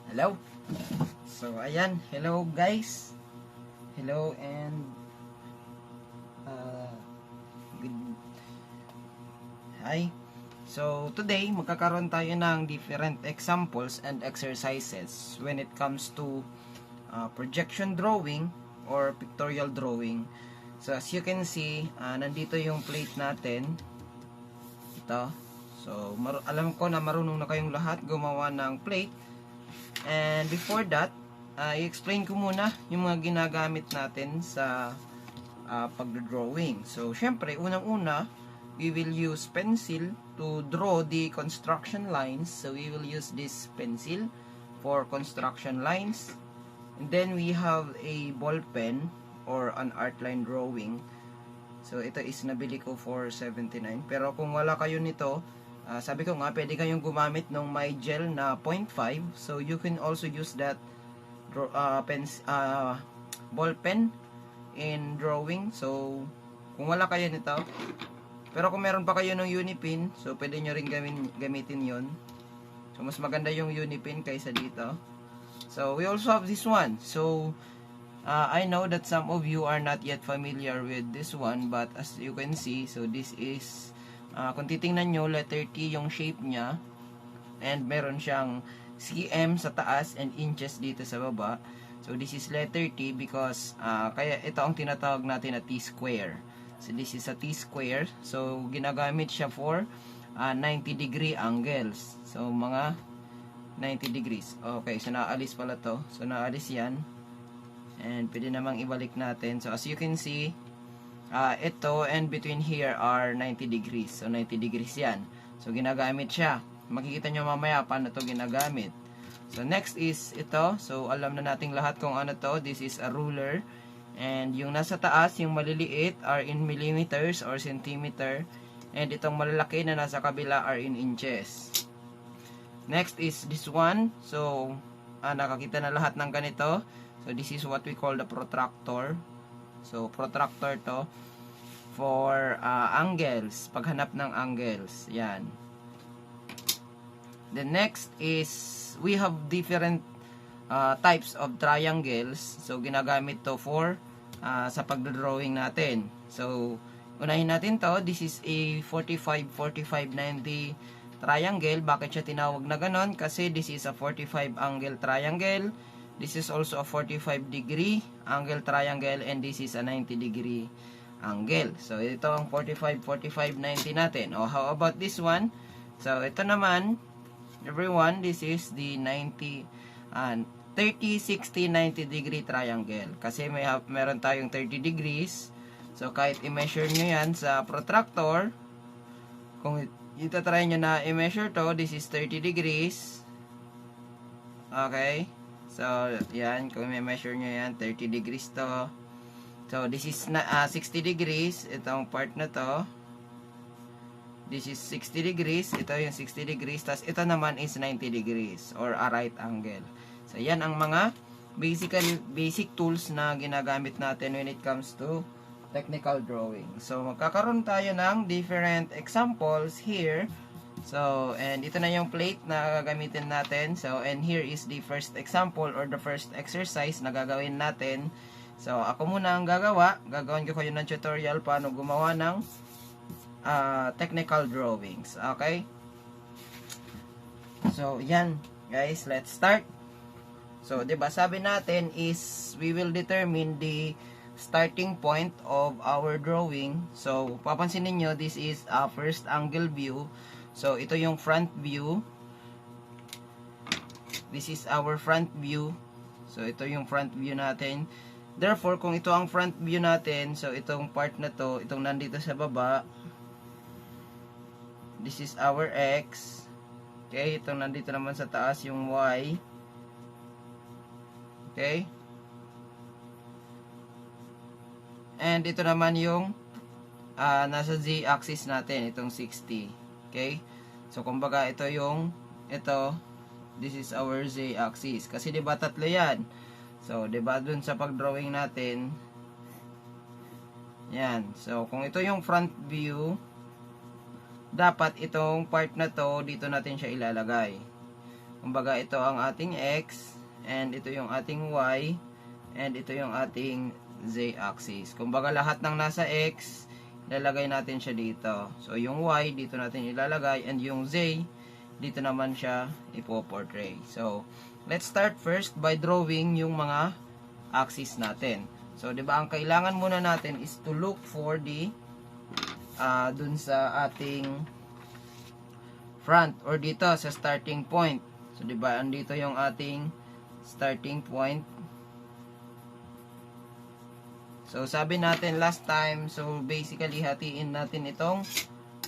Hello. So ayan, hello guys. Hello and good. Hi. So today magkakaroon tayo ng different examples and exercises when it comes to projection drawing or pictorial drawing. So as you can see, nandito yung plate natin. Ito. So alam ko na marunong na kayong lahat gumawa ng plate. And before that, i-explain ko muna yung mga ginagamit natin sa pagdodrawing. So syempre, unang-una, we will use pencil to draw the construction lines. So we will use this pencil for construction lines. And then we have a ball pen or an outline drawing. So ito is nabili ko for 79. Pero kung wala kayo nito, sabi ko nga, pwede kayong gumamit ng my gel na 0.5. So you can also use that ball pen in drawing. So kung wala kayo nito, pero kung meron pa kayo ng Unipin, so pwede nyo rin gamitin yon. So mas maganda yung Unipin kaysa dito. So we also have this one. So I know that some of you are not yet familiar with this one, but as you can see, so this is kung titingnan nyo, letter T yung shape niya, and meron siyang cm sa taas and inches dito sa baba. So this is letter T because kaya ito ang tinatawag natin na T-square. So this is a T-square. So ginagamit siya for 90 degree angles. So mga 90 degrees. Okay, so naalis pala to. So naalis yan. And pwede namang ibalik natin. So as you can see, ito and between here are 90 degrees. So 90 degrees yan. So ginagamit siya. Makikita nyo mamaya paano to ginagamit. So next is ito. So alam na nating lahat kung ano to. This is a ruler. And yung nasa taas, yung maliliit are in millimeters or centimeter. And itong malalaki na nasa kabila are in inches. Next is this one. So nakakita na lahat ng ganito. So this is what we call the protractor. So protractor to for angles, paghanap ng angles. Yan. The next is we have different types of triangles. So ginagamit to for sa pagdodrawing natin. So unahin natin to. This is a 45 45 90 triangle. Bakit siya tinawag na ganon? Kasi this is a 45 angle triangle. This is also a 45 degree angle triangle, and this is a 90 degree angle. So ito ang 45 45 90 natin. O how about this one? So ito naman, everyone, this is the 90 30 60 90 degree triangle. Kasi meron tayong 30 degrees. So kahit i-measure nyo yan sa protractor, kung itatry nyo na i-measure to, this is 30 degrees. Okay. So, yan, kung may measure nyo yan, 30 degrees to. So, this is 60 degrees. Itong part na to. This is 60 degrees. Ito yung 60 degrees. Tapos, ito naman is 90 degrees or a right angle. So, yan ang mga basic tools na ginagamit natin when it comes to technical drawing. So, magkakaroon tayo ng different examples here. So, and ito na yung plate na gagamitin natin. So, and here is the first example or the first exercise na gagawin natin. So, ako muna ang gagawa. Gagawin ko kayo ng tutorial paano gumawa ng technical drawings. Okay? So, yan. Guys, let's start. So, diba, sabi natin is we will determine the starting point of our drawing. So, papansin niyo this is a first angle view. So, ito yung front view. This is our front view. So, ito yung front view natin. Therefore, kung ito ang front view natin, so, itong part na to, itong nandito sa baba, this is our X. Okay, itong nandito naman sa taas, yung Y. Okay. And ito naman yung nasa Z-axis natin, itong 60. Okay? So, kumbaga, ito, this is our Z-axis. Kasi, diba, tatlo yan. So, diba, dun sa pag-drawing natin, yan. So, kung ito yung front view, dapat itong part na to, dito natin siya ilalagay. Kumbaga ito ang ating x, and ito yung ating y, and ito yung ating z axis. Kumbaga lahat ng nasa x, ilalagay natin siya dito. So yung y dito natin ilalagay, and yung z dito naman siya ipo-portray. So let's start first by drawing yung mga axis natin. So 'di ba ang kailangan muna natin is to look for the dun sa ating front or dito sa starting point. So, di ba, andito yung ating starting point. So, sabi natin last time, so basically hatiin natin itong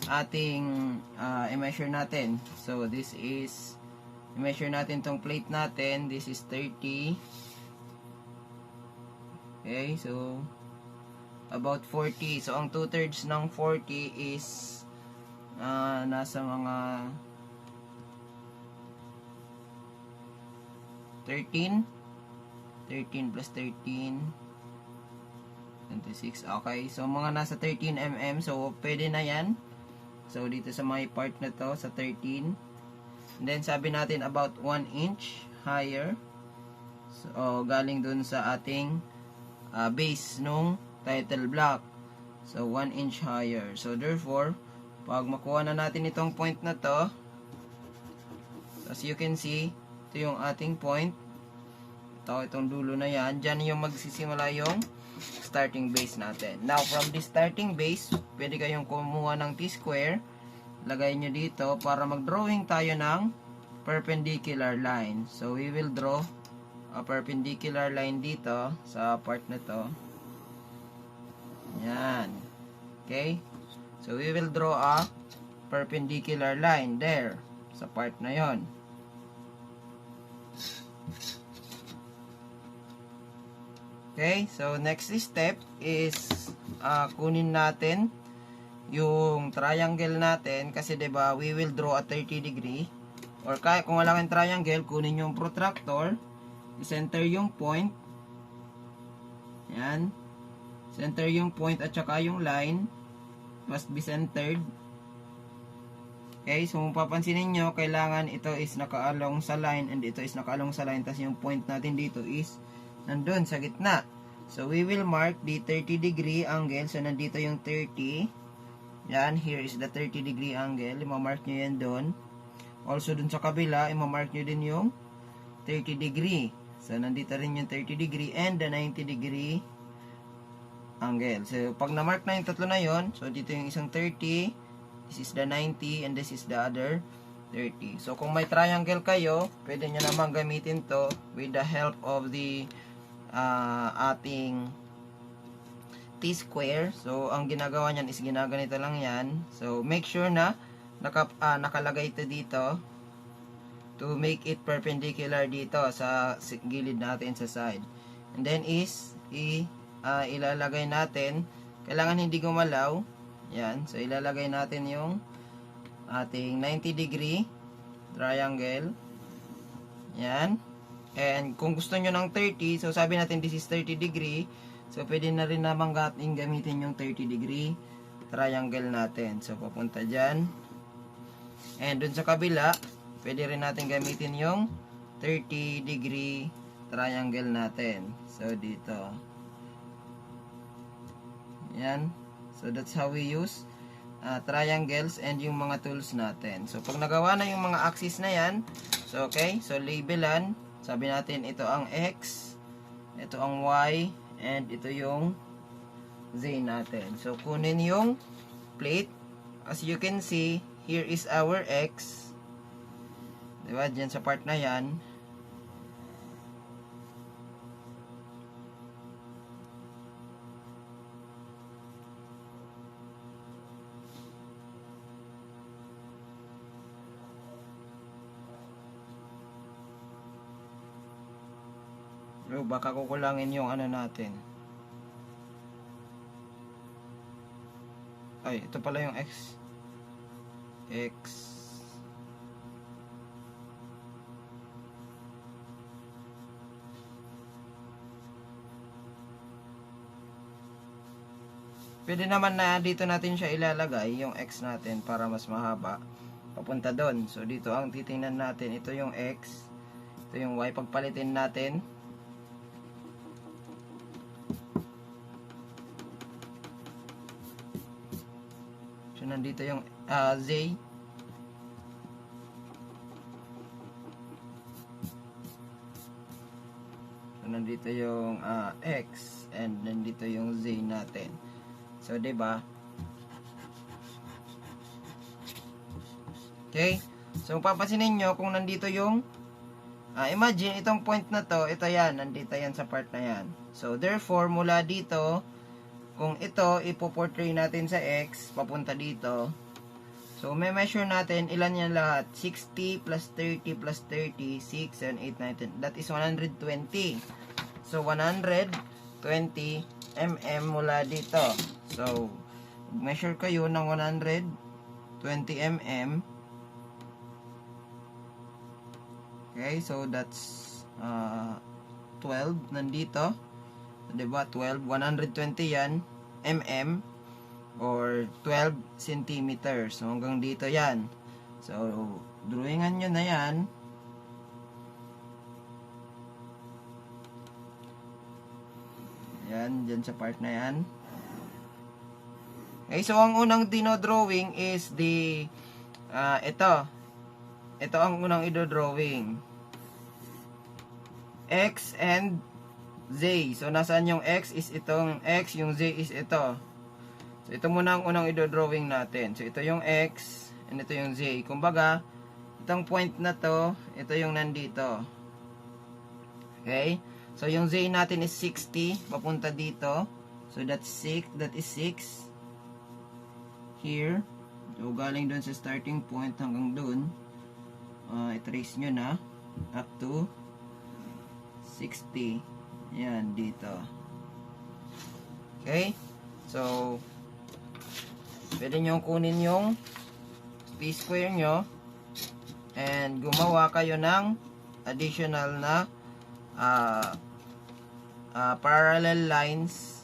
ating i-measure natin. So, this is i-measure natin tong plate natin. This is 30. Okay, so about 40. So, ang 2/3 ng 40 is nasa mga 13 plus 13 26. Okay, so mga nasa 13 mm. So pwede na yan. So dito sa may part na to sa 13. And then sabi natin about 1 inch higher. So galing dun sa ating base nung title block. So 1 inch higher. So therefore, pag makuha na natin itong point na to, as you can see, ito yung ating point. Itong dulo na yan. Diyan yung magsisimula yung starting base natin. Now, from this starting base, pwede kayong kumuha ng T-square. Lagay nyo dito para mag-drawing tayo ng perpendicular line. So, we will draw a perpendicular line dito sa part na to. Yan. Okay? So, we will draw a perpendicular line there sa part na yon. Okay, so next step is kunin natin yung triangle natin kasi 'di ba we will draw a 30 degree or kaya kung wala kang triangle, kunin yung protractor, i-center yung point. Yan. Center yung point at saka yung line must be centered. Okay, so kung papansinin nyo, kailangan ito is naka-along sa line and ito is naka-along sa line, tapos yung point natin dito is nandun sa gitna. So, we will mark the 30 degree angle. So, nandito yung 30. Yan, here is the 30 degree angle. Imamark nyo yan doon. Also, dun sa kabila, imamark nyo din yung 30 degree. So, nandito rin yung 30 degree and the 90 degree angle. So, pag na-mark na yung tatlo na yon, so, dito yung isang 30, this is the 90, and this is the other 30. So, kung may triangle kayo, pwede nyo naman gamitin to with the help of the ating T-square. So, ang ginagawa nyan is ginaganito lang yan. So, make sure na nakalagay ito dito to make it perpendicular dito sa gilid natin sa side. And then is ilalagay natin, kailangan hindi gumalaw. Yan. So, ilalagay natin yung ating 90 degree triangle. Yan. And kung gusto nyo ng 30, so sabi natin this is 30 degree. So, pwede na rin naman gamitin yung 30 degree triangle natin. So, papunta dyan. And dun sa kabila, pwede rin natin gamitin yung 30 degree triangle natin. So, dito. Yan. So, that's how we use triangles and yung mga tools natin. So, pag nagawa na yung mga axis na yan, so, okay. So, labelan. Sabi natin, ito ang X, ito ang Y, and ito yung Z natin. So, kunin yung plate. As you can see, here is our X. Diba? Diyan sa part na yan. Pero baka kukulangin yung ano natin. Ay, ito pala yung X. X. Pwede naman na dito natin siya ilalagay, yung X natin, para mas mahaba. papunta doon. So dito ang titingnan natin, ito yung X, ito yung Y. Pagpalitin natin, so nandito yung Z. So nandito yung X, and nandito yung Z natin. So 'di ba? Okay? So papansinin nyo kung nandito yung imagine itong point na to, ito yan, nandito yan sa part na yan. So therefore, mula dito, kung ito ipo-portray natin sa X papunta dito, so may measure natin ilan yan lahat, 60 plus 30 plus 30, 6, 7, 8, 9, 10, that is 120. So 120 mm mula dito. So measure kayo ng 120 mm. Okay, so that's 12 nandito. Diba? 12, 120 yan, mm, or 12 centimeters. So, hanggang dito yan. So, drawingan nyo na yan. Yan, dyan sa part na yan. Okay, so ang unang dino-drawing is the, ito. Ito ang unang i-drawing. X and Z. So, nasaan yung X is itong X, yung Z is ito. So, ito muna ang unang i-drawing natin. So, ito yung X, and ito yung Z. Kumbaga, itong point na to, ito yung nandito. Okay? So, yung Z natin is 60, papunta dito. So, that's 6, that is 6. Here. So, galing dun sa starting point hanggang dun. I-trace nyo na. Up to 60. Yan, dito. Okay? So, pwede nyo kunin yung space square nyo and gumawa kayo ng additional na parallel lines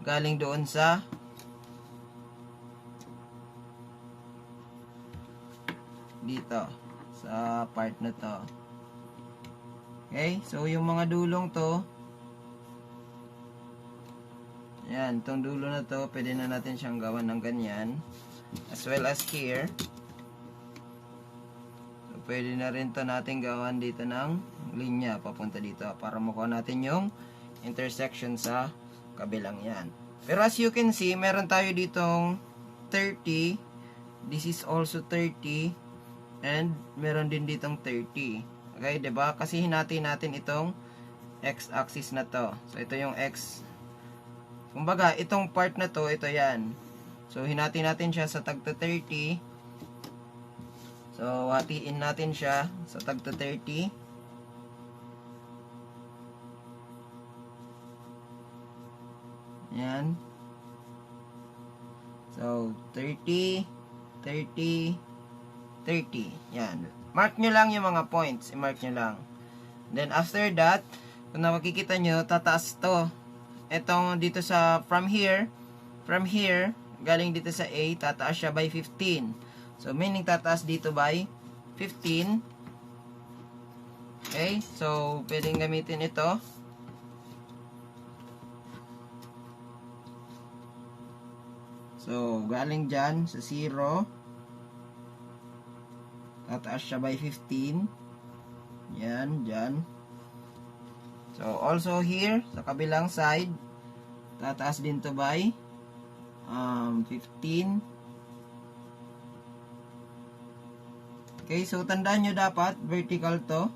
galing doon sa dito sa part na to. Okay, so yung mga dulong to, yan, itong dulo na to, pwede na natin siyang gawan ng ganyan, as well as here. So, pwede na rin to natin gawan dito ng linya papunta dito para makuha natin yung intersection sa kabilang yan. Pero as you can see, meron tayo ditong 30, this is also 30, and meron din ditong 30. Okay, 'di ba? Kasi hinati natin itong x-axis na to. So ito yung x. Kumbaga, itong part na to, ito 'yan. So hinati natin siya sa tagto 30. So hatiin natin siya sa tagto 30. Yan. So 30, 30, 30. Yan. Mark nyo lang yung mga points. I-mark nyo lang. Then, after that, kung makikita nyo, tataas to. Itong dito sa, from here, galing dito sa A, tataas siya by 15. So, meaning tataas dito by 15. Okay? So, pwedeng gamitin ito. So, galing dyan sa 0. Tataas siya by 15. Yan, dyan. So, also here, sa kabilang side, tataas din to by 15. Okay, so tandaan nyo dapat, vertical to.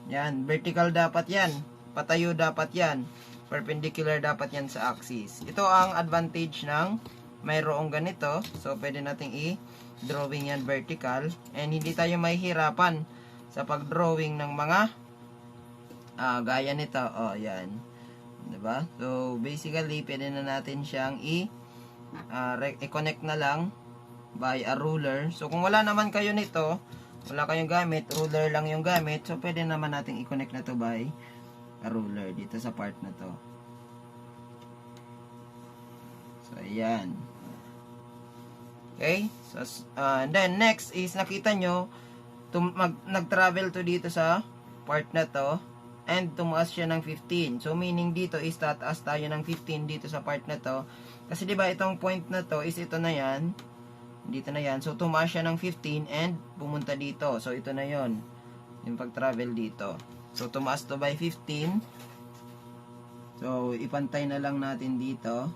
Yan, vertical dapat yan. Patayo dapat yan. Perpendicular dapat yan sa axis. Ito ang advantage ng mayroong ganito. So, pwede nating i-drawing yan vertical. And hindi tayo mahihirapan sa pag-drawing ng mga gaya nito. Oh, yan. Diba? So, basically, pwede na natin siyang i-connect na lang by a ruler. So, kung wala naman kayo nito, wala kayong gamit, ruler lang yung gamit, so, pwede naman natin i-connect na to by a ruler dito sa part na to. So, ayan. Okay? So, and then, next is, nakita nyo, nag-travel to dito sa part na to, and tumaas siya ng 15. So, meaning dito is tataas tayo ng 15 dito sa part na to. Kasi, di ba itong point na to is ito na yan. Dito na yan. So, tumaas siya ng 15 and pumunta dito. So, ito na yon yung pag-travel dito. So, tumaas to by 15. So, ipantay na lang natin dito.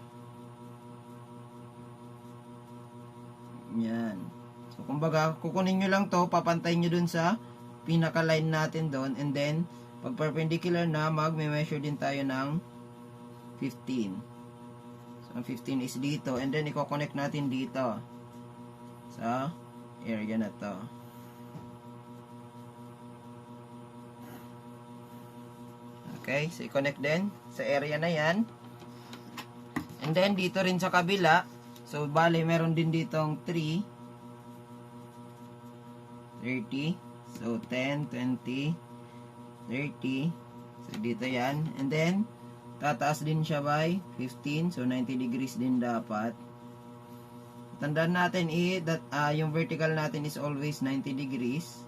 Yan. So, kumbaga, kukunin nyo lang to, papantay nyo dun sa pinaka-line natin doon, and then, pag perpendicular na, mag-measure din tayo ng 15. So, ang 15 is dito, and then, i-connect natin dito sa area na to. Okay, so i-connect din sa area na yan. And then, dito rin sa kabila, so, bali, meron din ditong 3, 30, so, 10, 20, 30, so, dito yan. And then, tataas din siya by 15, so, 90 degrees din dapat. Tandaan natin that yung vertical natin is always 90 degrees.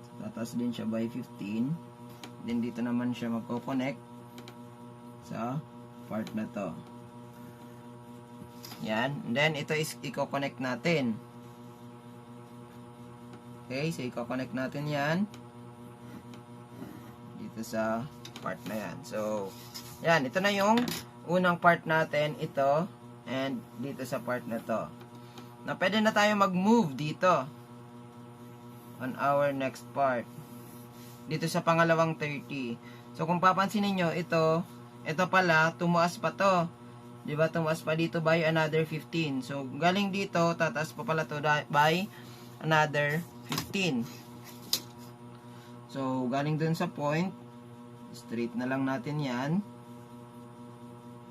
So, tataas din siya by 15. Then, dito naman siya magko-connect sa part na to. Yan. And then, ito is i-connect natin. Okay, so i-connect natin yan dito sa part na yan. So, yan. Ito na yung unang part natin. Ito. And dito sa part na to. Na pwede na tayo mag-move dito on our next part. Dito sa pangalawang 30. So, kung papansin niyo ito pala, tumaas pa to. Diba, tumaas pa dito by another 15. So, galing dito, tataas pa pala to by another 15. So, galing dun sa point, straight na lang natin yan.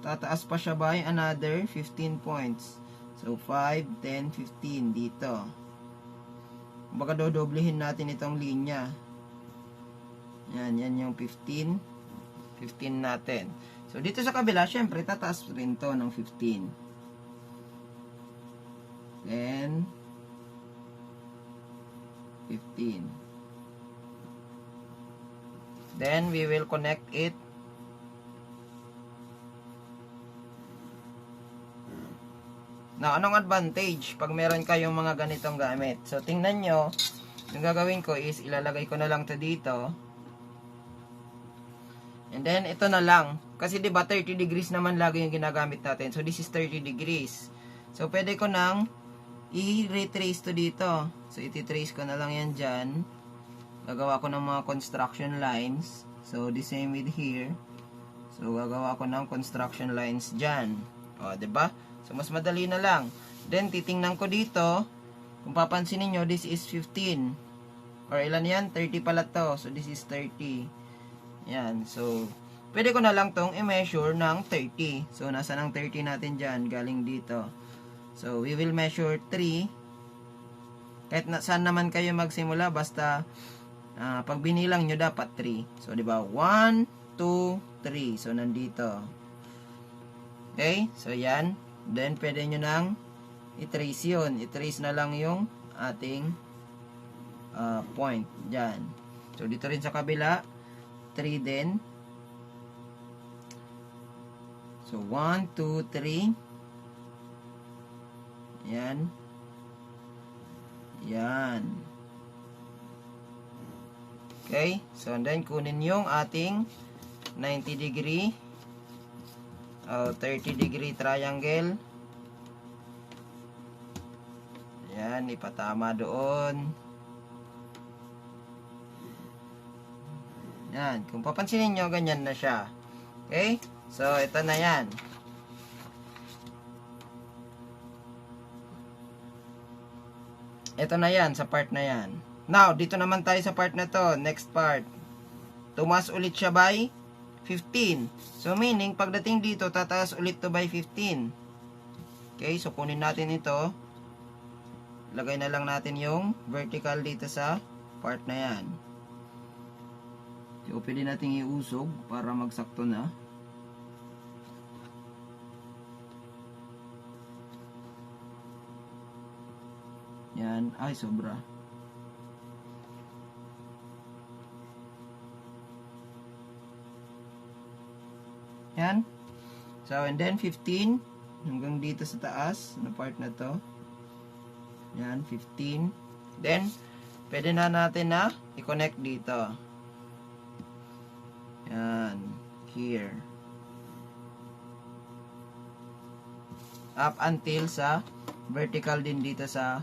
Tataas pa siya by another 15 points. So, 5, 10, 15 dito. Baka dodoblehin natin itong linya. Yan yung 15. 15 natin. So, dito sa kabila, syempre, tataas rin to ng 15. Then, 15. Then, we will connect it. Now, anong advantage pag meron kayong mga ganitong gamit? So, tingnan nyo, yung gagawin ko is, ilalagay ko na lang to dito. And then, ito na lang. Kasi, diba, 30 degrees naman lagi yung ginagamit natin. So, this is 30 degrees. So, pwede ko nang i-retrace to dito. So, iti-trace ko na lang yan dyan. Gagawa ko ng mga construction lines. So, the same with here. So, gagawa ko ng construction lines dyan. O, diba? So, mas madali na lang. Then, titingnan ko dito. Kung papansin niyo, this is 15. Or ilan yan? 30 pala to. So, this is 30. Yan. So, pwede ko na lang tong i-measure ng 30. So, nasa ng 30 natin dyan. Galing dito. So, we will measure 3. Kahit saan naman kayo magsimula, basta pag binilang nyo, dapat 3. So, di ba? 1, 2, 3. So, nandito. Okay? So, yan. Then, pwede nyo nang i-trace yun. I-trace na lang yung ating point. Dyan. So, dito rin sa kabila, 3 din. So, 1, 2, 3. Yan. Yan. Okay. So, and then, kunin yung ating 90 degree 30 degree triangle. Yan, ipatama doon. Yan, kung papansinin nyo, ganyan na siya. Okay? So, ito na yan. Ito na yan, sa part na yan. Now, dito naman tayo sa part na to. Next part. Tumas ulit siya by 15. So, meaning, pagdating dito, tataas ulit to by 15. Okay, so kunin natin ito. Lagay na lang natin yung vertical dito sa part na yan. So, pwede natin iusog para magsakto na. Yan. Ay, sobra. Yan. So, and then 15 hanggang dito sa taas na part na to. Yan, 15. Then, pwede na natin na i-connect dito. Yan. Here. Up until sa vertical din dito sa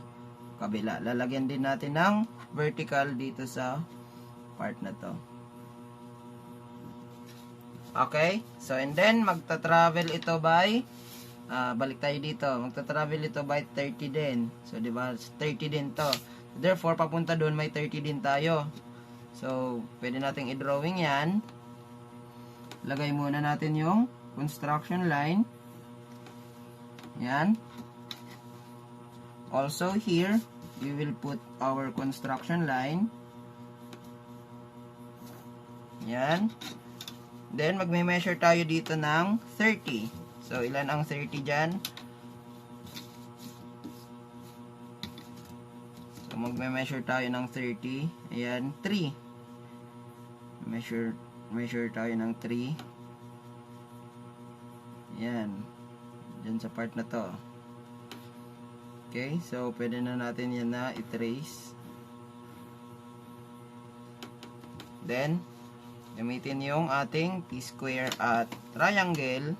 kabila. Lalagyan din natin ng vertical dito sa part na to. Okay? So, and then, magta-travel ito by, balik tayo dito. Magta-travel ito by 30 din. So, di ba 30 din to. Therefore, papunta doon, may 30 din tayo. So, pwede nating i-drawing yan. Lagay muna natin yung construction line. Yan. Also, here, we will put our construction line. Yan. Then, magme-measure tayo dito ng 30. So, ilan ang 30 dyan? So, magme-measure tayo ng 30. Ayan, 3. Measure tayo ng 3. Ayan. Dyan sa part na to. Okay, so, pwede na natin yan na i-trace. Then, gamitin yung ating T-square at triangle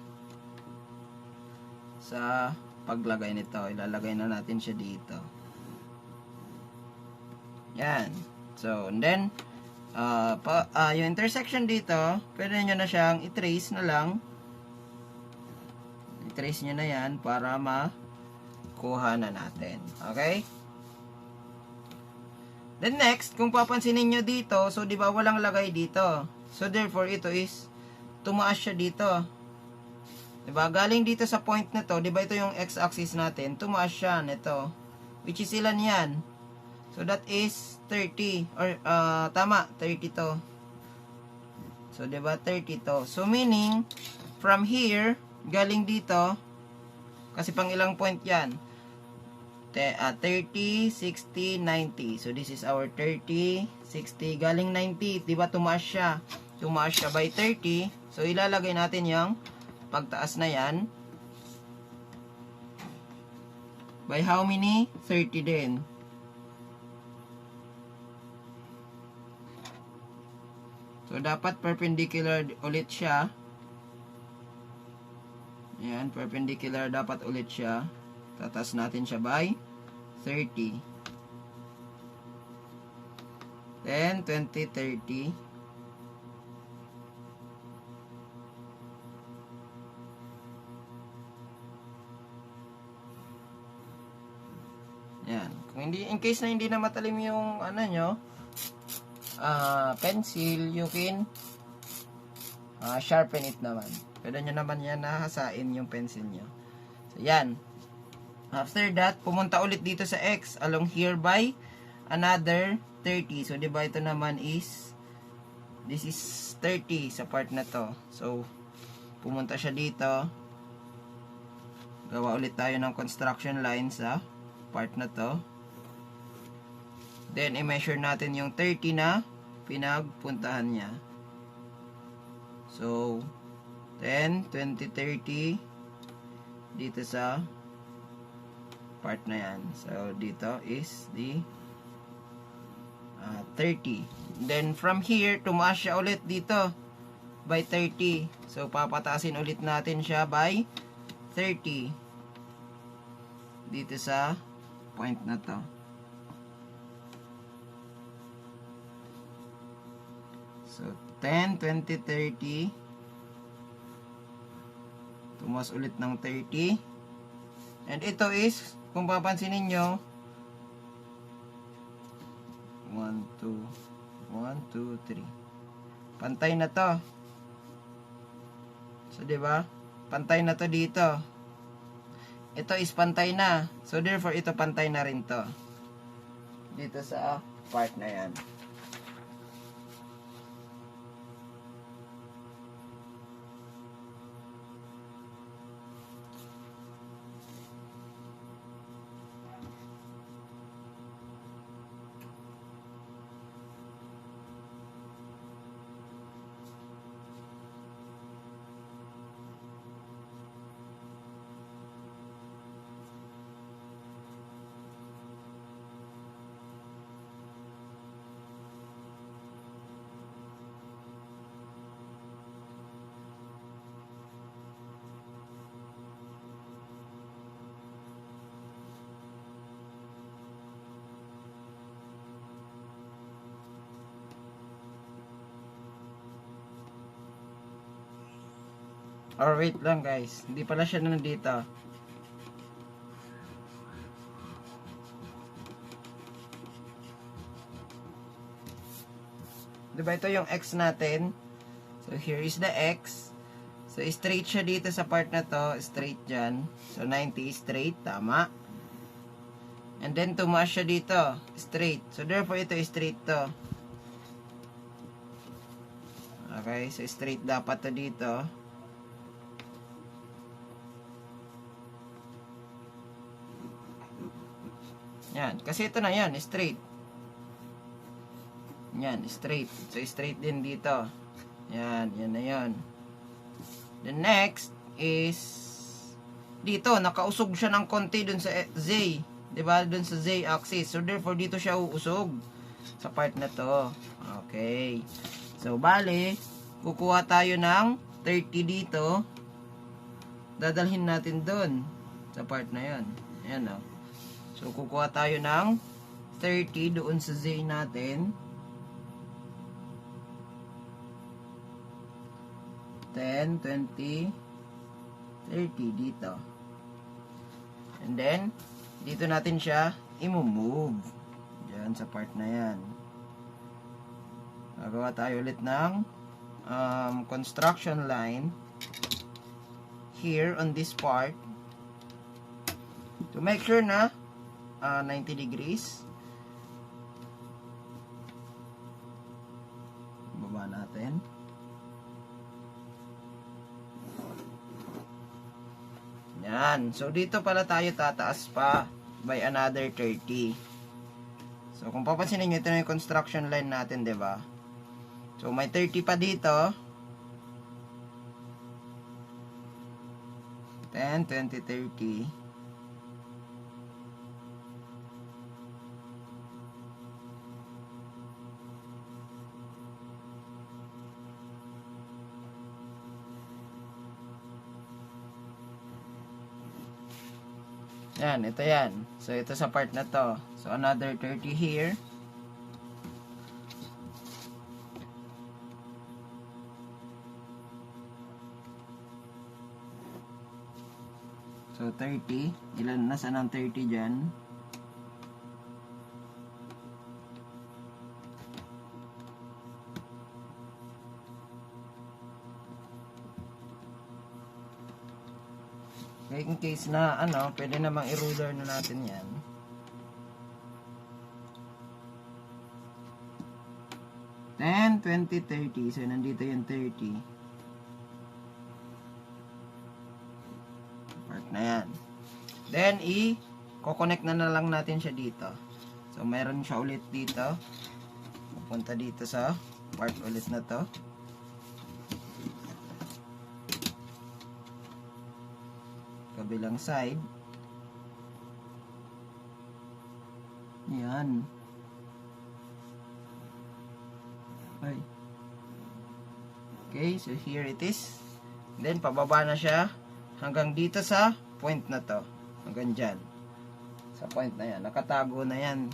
sa paglagay nito. Ilalagay na natin siya dito. Yan. So, and then, yung intersection dito, pwede nyo na siyang i-trace na lang. I-trace nyo na yan para makuha na natin. Okay? Then next, kung papansinin nyo dito, so di ba walang lagay dito. So therefore, ito is tumaas siya dito. Diba? Galing dito sa point na to, diba ito yung x-axis natin, tumaas siya nito. Which is ilan yan? So that is 30. Or, tama, 30 to. So, diba 30 to. So meaning, from here, galing dito, kasi pang ilang point yan? 30, 60, 90. So this is our 30, 60, galing 90. Diba tumaas siya? Tumaas siya by 30. So, ilalagay natin yung pagtaas na yan. By how many? 30 din. So, dapat perpendicular ulit siya. Ayan, perpendicular dapat ulit siya. Tataas natin siya by 30. Then, 20, 30. Yan. Kung hindi, in case na hindi na matalim yung ano nyo, pencil, you can sharpen it naman. Pwede nyo naman yan nahasain yung pencil nyo. So, yan. After that, pumunta ulit dito sa X along here by another 30. So, diba ito naman is, this is 30 sa part na to. So, pumunta siya dito. Gawa ulit tayo ng construction line sa part na to. Then, i-measure natin yung 30 na pinagpuntahan niya. So, 10, 20, 30 dito sa part na yan. So, dito is the 30. Then, from here, tumaas siya ulit dito by 30. So, papatasin ulit natin siya by 30 dito sa point na to. So, 10, 20, 30. Tumas ulit ng 30. And ito is, kung papansinin nyo, 1, 2, 3. Pantay na to. So, diba? Pantay na to dito. Ito is pantay na. So, therefore, ito pantay na rin to. Dito sa part na yan. Or wait lang guys, hindi pala siya nandito. Diba ito yung X natin? So here is the X. So straight siya dito sa part na to, straight dyan. So 90 straight, tama. And then tumaas siya dito, straight. So therefore ito straight to. Okay, so straight dapat to dito. Yan, kasi ito na yan, straight. Yan, straight. So straight din dito. Yan, yan na yan. The next is dito, nakausog siya ng konti dun sa Z. Diba? Dun sa Z axis. So therefore, dito siya uusog sa part na to. Okay. So, bali, kukuha tayo ng 30 dito. Dadalhin natin dun sa part na yan. Ayan o. So, kukuha tayo ng 30 doon sa Z natin. 10, 20, 30 dito. And then, dito natin siya i-move. Diyan sa part na yan. Gagawa tayo ulit ng construction line here on this part to make sure na 90 degrees. Baba natin. Yan. So, dito pala tayo tataas pa by another 30. So, kung papansinin nyo, ito na yung construction line natin, diba? So, may 30 pa dito. 10, 20, 30. Yan, ito yan. So, ito sa part na to. So, another 30 here. So, 30. Ilan na saan ang 30 dyan? Okay, in case na, pwede namang i-ruler na natin yan. Then, 20, 30. So, nandito yung 30. Part na yan. Then, i-coconnect na lang natin siya dito. So, mayroon siya ulit dito. Pupunta dito sa part ulit na to. Kabilang side. Yan. Okay. Okay, so here it is. Then, pababa na siya hanggang dito sa point na to. Hanggang dyan. Sa point na yan. Nakatago na yan.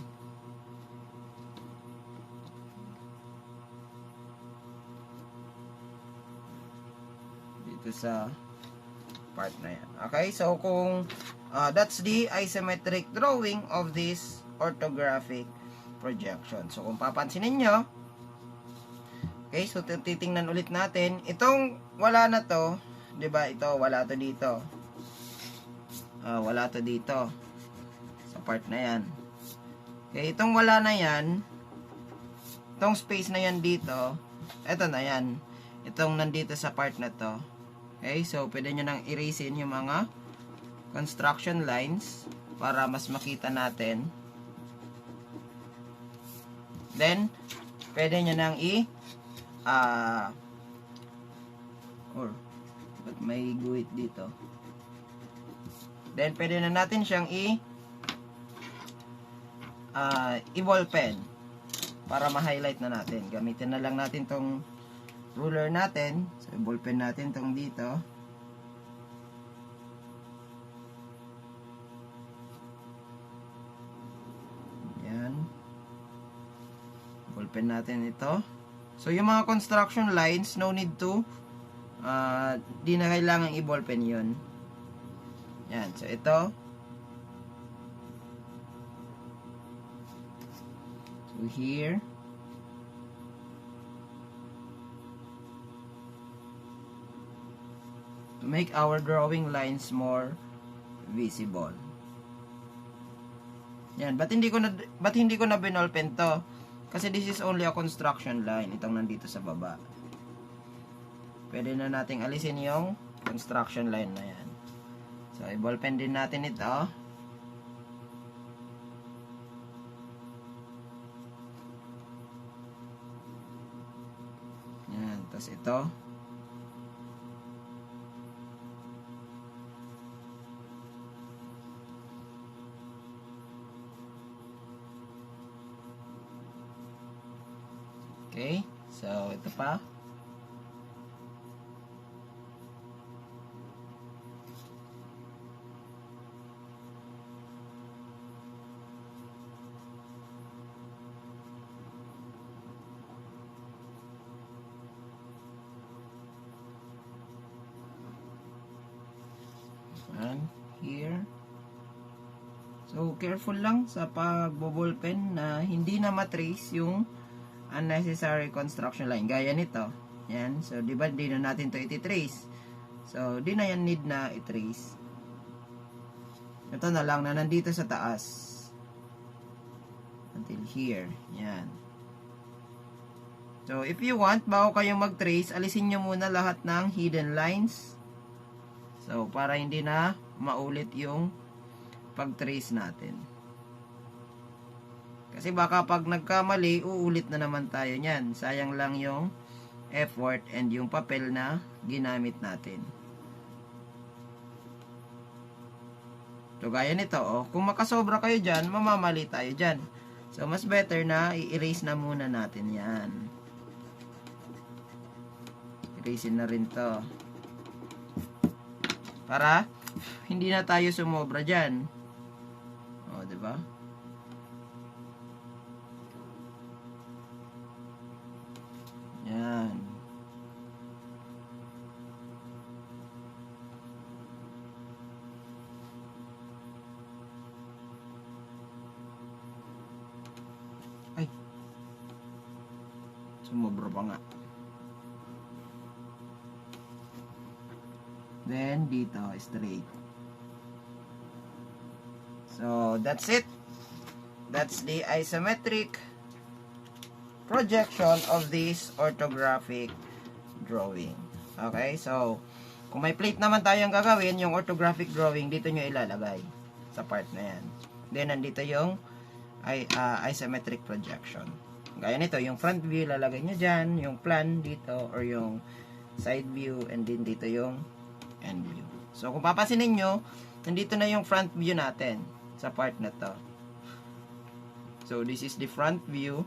Dito sa part na yan. Okay, so kung that's the isometric drawing of this orthographic projection. So kung papansinin nyo, okay, so titingnan ulit natin, itong wala na to, 'di ba? Ito wala to dito. Wala to dito sa part na yan. Okay, itong wala na yan, itong space na yan dito, eto na yan. Itong nandito sa part na to. Okay, so pwede nyo nang erasein yung mga construction lines para mas makita natin. Then, pwede nyo nang but may guhit dito. Then, pwede na natin siyang i-ball pen para ma-highlight na natin. Gamitin na lang natin tong ruler natin. So, ballpen natin tong dito. Yan. Ballpen natin ito. So, yung mga construction lines, no need to di na kailangan i-ballpen yun. Yan, so ito. So here. To make our drawing lines more visible. Yan, ba't hindi ko na binolpen to? Kasi this is only a construction line, itong nandito sa baba. Pwede na nating alisin yung construction line na yan. So, i-ballpen din natin ito. Yan, tapos ito. Okay, so ito pa. And here. So, careful lang sa pag-ballpen na hindi na matrace yung unnecessary construction line. Gaya nito. Yan. So, di ba, di na natin to iti-trace. So, di na yan need na i-trace. Ito na lang na nandito sa taas. Until here. Yan. So, if you want, bago kayong mag-trace, alisin nyo muna lahat ng hidden lines. So, para hindi na maulit yung pag-trace natin. Kasi baka pag nagkamali, uulit na naman tayo niyan. Sayang lang yung effort and yung papel na ginamit natin. So, gaya nito, oh, kung makasobra kayo dyan, mamamali tayo dyan. So, mas better na i-erase na muna natin yan. Erasein na rin to. Para hindi na tayo sumobra dyan. O, diba? Yan. Ay. Sumobra pa nga. Then, dito, straight. So, that's it. That's the isometric projection of this orthographic drawing. Okay, so, kung may plate naman tayong gagawin, yung orthographic drawing, dito nyo ilalagay sa part na yan. Then, nandito yung isometric projection. Gaya nito, yung front view, ilalagay nyo dyan, yung plan dito, or yung side view, and then dito yung end view. So, kung papansinin nyo, nandito na yung front view natin sa part na to. So, this is the front view.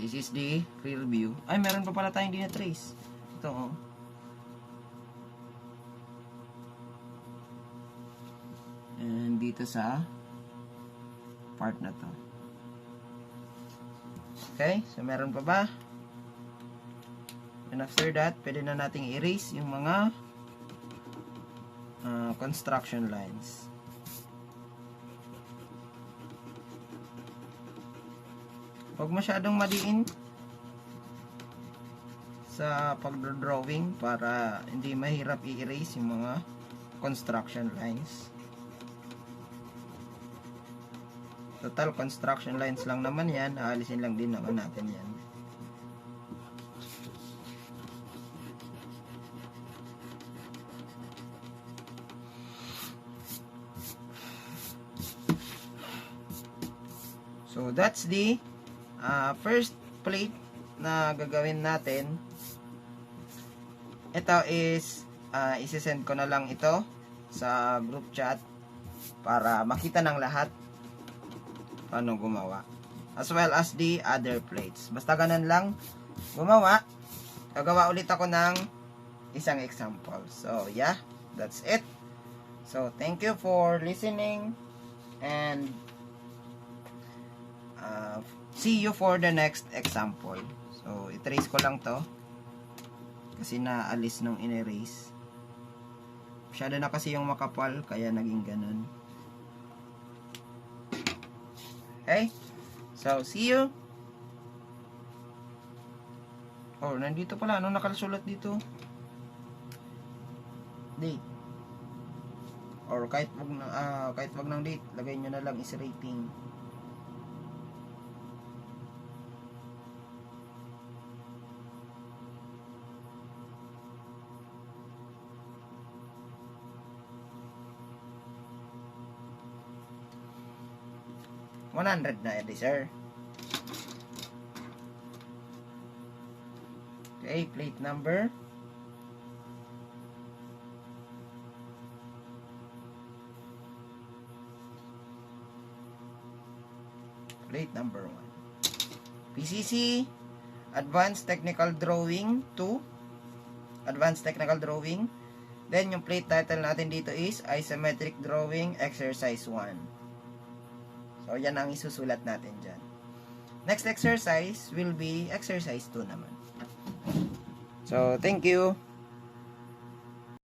This is the rear view. Ay, meron pa pala tayong dinatrace. Ito, oh. And dito sa part na to. Okay, so meron pa ba? And after that, pwede na nating erase yung mga construction lines. Huwag masyadong maliin sa pag-drawing para hindi mahirap i-erase yung mga construction lines. Total construction lines lang naman yan, aalisin lang din naman natin yan. So, that's the first plate na gagawin natin. Ito is, isisend ko na lang ito sa group chat para makita ng lahat paano gumawa. As well as the other plates. Basta ganun lang gumawa. Gagawa ulit ako ng isang example. So, yeah, that's it. So, thank you for listening and see you for the next example. So, i-trace ko lang to. Kasi naalis nung in-erase. Masyado na kasi yung makapal, kaya naging ganun. Okay? So, see you. Oh, nandito pala. Ano nakasulat dito? Date. Or kahit wag ng date, lagay nyo na lang is rating. $100 na edi, sir. Okay, plate number. Plate number 1. PCC, Advanced Technical Drawing 2. Advanced Technical Drawing. Then, yung plate title natin dito is Isometric Drawing Exercise 1. So, yan ang isusulat natin dyan. Next exercise will be exercise 2 naman. So, thank you.